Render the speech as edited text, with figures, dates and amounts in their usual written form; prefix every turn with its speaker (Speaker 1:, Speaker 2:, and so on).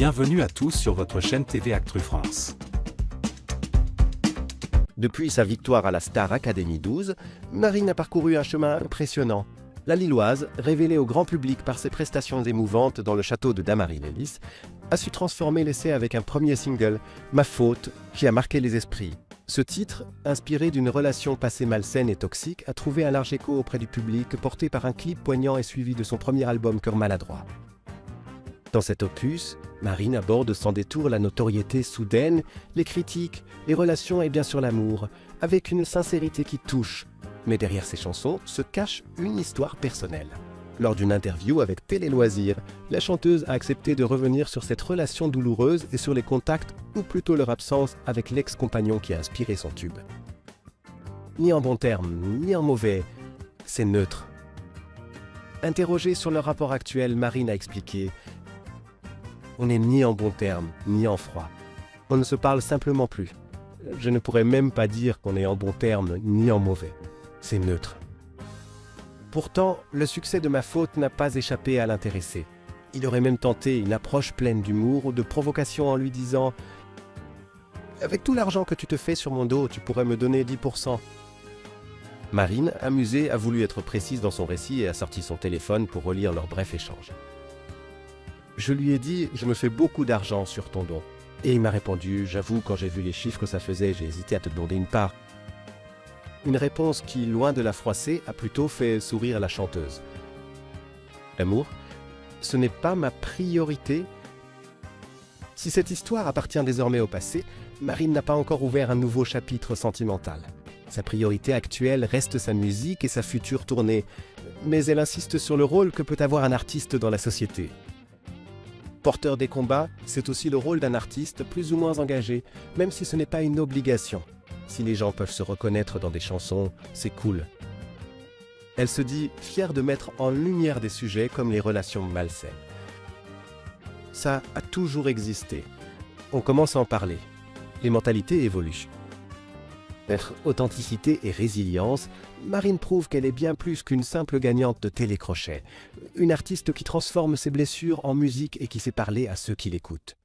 Speaker 1: Bienvenue à tous sur votre chaîne TV Actu France.
Speaker 2: Depuis sa victoire à la Star Academy 12, Marine a parcouru un chemin impressionnant. La Lilloise, révélée au grand public par ses prestations émouvantes dans le château de Damary-lès-Lys, a su transformer l'essai avec un premier single, Ma faute, qui a marqué les esprits. Ce titre, inspiré d'une relation passée malsaine et toxique, a trouvé un large écho auprès du public, porté par un clip poignant et suivi de son premier album Cœur maladroit. Dans cet opus, Marine aborde sans détour la notoriété soudaine, les critiques, les relations et bien sûr l'amour, avec une sincérité qui touche. Mais derrière ces chansons se cache une histoire personnelle. Lors d'une interview avec Télé Loisirs, la chanteuse a accepté de revenir sur cette relation douloureuse et sur les contacts, ou plutôt leur absence, avec l'ex-compagnon qui a inspiré son tube. Ni en bon terme, ni en mauvais, c'est neutre. Interrogée sur leur rapport actuel, Marine a expliqué « On n'est ni en bon terme, ni en froid. On ne se parle simplement plus. Je ne pourrais même pas dire qu'on est en bon terme, ni en mauvais. C'est neutre. » Pourtant, le succès de Ma faute n'a pas échappé à l'intéresser. Il aurait même tenté une approche pleine d'humour ou de provocation en lui disant « Avec tout l'argent que tu te fais sur mon dos, tu pourrais me donner 10%. » Marine, amusée, a voulu être précise dans son récit et a sorti son téléphone pour relire leur bref échange. Je lui ai dit « Je me fais beaucoup d'argent sur ton don. » Et il m'a répondu « J'avoue, quand j'ai vu les chiffres que ça faisait, j'ai hésité à te demander une part. » Une réponse qui, loin de la froisser, a plutôt fait sourire la chanteuse. L'amour, ce n'est pas ma priorité. Si cette histoire appartient désormais au passé, Marine n'a pas encore ouvert un nouveau chapitre sentimental. Sa priorité actuelle reste sa musique et sa future tournée, mais elle insiste sur le rôle que peut avoir un artiste dans la société. Porteur des combats, c'est aussi le rôle d'un artiste plus ou moins engagé, même si ce n'est pas une obligation. Si les gens peuvent se reconnaître dans des chansons, c'est cool. Elle se dit fière de mettre en lumière des sujets comme les relations malsaines. Ça a toujours existé. On commence à en parler. Les mentalités évoluent. Entre authenticité et résilience, Marine prouve qu'elle est bien plus qu'une simple gagnante de télécrochet. Une artiste qui transforme ses blessures en musique et qui sait parler à ceux qui l'écoutent.